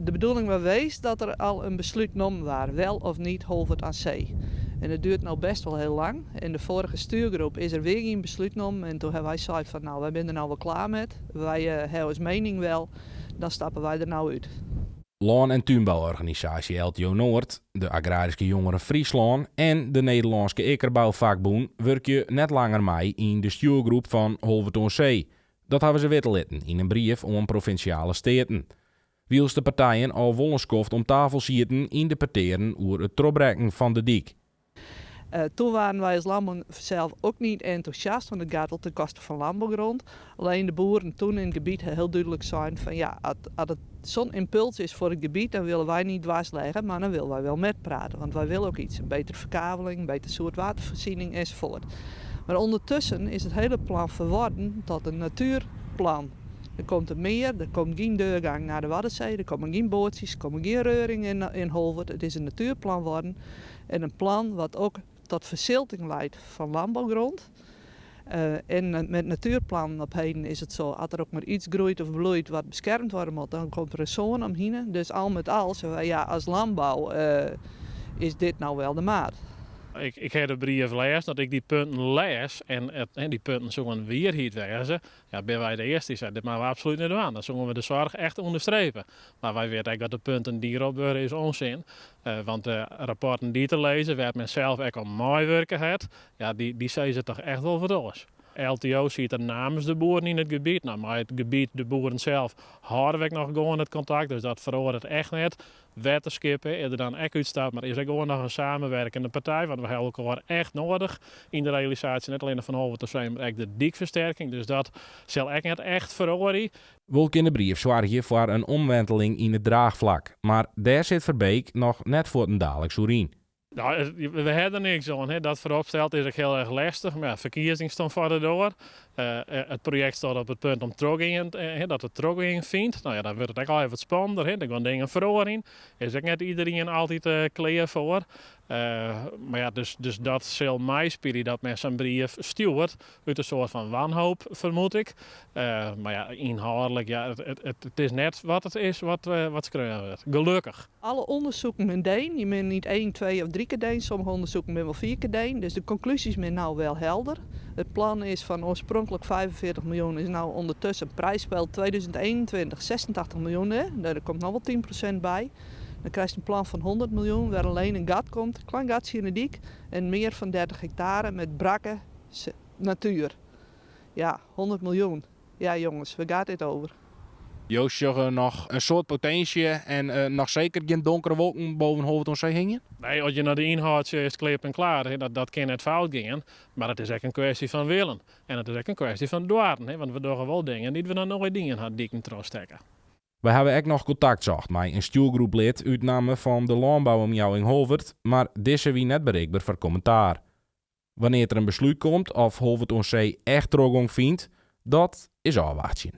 De bedoeling was geweest dat er al een besluit genomen was, wel of niet Holwert aan zee. En het duurt nou best wel heel lang. In de vorige stuurgroep is er weer geen besluit genomen. En toen hebben wij gezegd van nou, wij zijn er nou wel klaar met. Wij hebben ons mening wel, dan stappen wij er nou uit. Laan- en tuinbouworganisatie LTO Noord, de Agrarische Jongeren Friesland en de Nederlandse Ikkerbouwvakboen werken net langer mee in de stuurgroep van Holwert aan Zee. Dat hebben ze weten in een brief om provinciale steden. Wiels de partijen al wollenskoft om tafel zitten in de parteren over het terugbrengen van de dik. Toen waren wij als landbouw zelf ook niet enthousiast, want het gaat al ten koste van landbouwgrond. Alleen de boeren toen in het gebied heel duidelijk zijn van ja, als het zo'n impuls is voor het gebied, dan willen wij niet dwars liggen, maar dan willen wij wel met praten. Want wij willen ook iets, een betere verkaveling, een betere soort watervoorziening enzovoort. Maar ondertussen is het hele plan verworden tot een natuurplan. Er komt een meer, er komt geen deurgang naar de Waddenzee, er komen geen bootjes, er komen geen reuringen in Holwert. Het is een natuurplan geworden en een plan wat ook tot verzilting leidt van landbouwgrond. En met natuurplannen op heden is het zo, als er ook maar iets groeit of bloeit wat beschermd worden moet, dan komt er een zone omheen. Dus al met al, ja, als landbouw is dit nou wel de maat. Ik heb de brief lees, dat ik die punten lees en die punten zo'n weerhiet wezen. Ja, ben wij de eerste die zei, dit maken we absoluut niet aan. Dan zullen we de zorg echt onderstrepen. Maar wij weten eigenlijk dat de punten die erop worden is onzin. Want de rapporten die te lezen, waar men zelf ook al mooi werken heeft, ja, die zeggen ze toch echt wel voor ons. LTO ziet er namens de boeren in het gebied. Nou, maar het gebied, de boeren zelf, houden we nog gewoon het contact. Dus dat verandert echt net. Wetenskippen er dan echt uitstaat, maar is er gewoon nog een samenwerkende partij. Want we hebben elkaar echt nodig in de realisatie. Niet alleen van Holwert aan Zee, maar ook de dikversterking. Dus dat zal echt net echt veranderen. Wolk in de brief zwaar voor een omwenteling in het draagvlak. Maar daar zit Verbeek nog net voor een dadelijk soerien. Nou, we hebben er niks aan. Hè. Dat vooropstelt is ook heel erg lastig. Maar ja, verkiezing stond verder door. Het project staat op het punt om dat het teruggaan vindt. Nou ja, dan wordt het ook al even spannender. Hè. Dan gaan dingen veranderen. Er is ook net iedereen altijd klaar voor. Maar ja, dus dat zal mij spelen dat men zijn brief stuurt uit een soort van wanhoop, vermoed ik. Maar ja, inhoudelijk, ja, het is net wat het is wat geschreven wordt. Gelukkig. Alle onderzoeken men deen, je bent niet 1, 2 of 3 keer deen, sommige onderzoeken men wel 4 keer deen. Dus de conclusies zijn nou wel helder. Het plan is van oorspronkelijk 45 miljoen, is nou ondertussen prijsspel 2021 86 miljoen. Hè? Daar komt nog wel 10% bij. Dan krijg je een plan van 100 miljoen, waar alleen een gat komt, een klein gatje in de dik. En meer van 30 hectare met brakke natuur. Ja, 100 miljoen. Ja jongens, waar gaat dit over? Joost, zag nog een soort potentie en nog zeker geen donkere wolken boven Holwert aan Zee hingen? Nee, als je naar de inhoud is klip en klaar, hè, dat kan net fout gaan. Maar het is ook een kwestie van willen. En het is ook een kwestie van dwaren. Hè, want we doen wel dingen die we dan nooit dingen hadden dikken terugsteken. We hebben ook nog contact zocht met een stuurgroeplid uitname van de landbouw om jou in Holwert, maar deze wie net bereikbaar voor commentaar. Wanneer er een besluit komt of Holwert aan Zee echt teruggang vindt, dat is afwachten.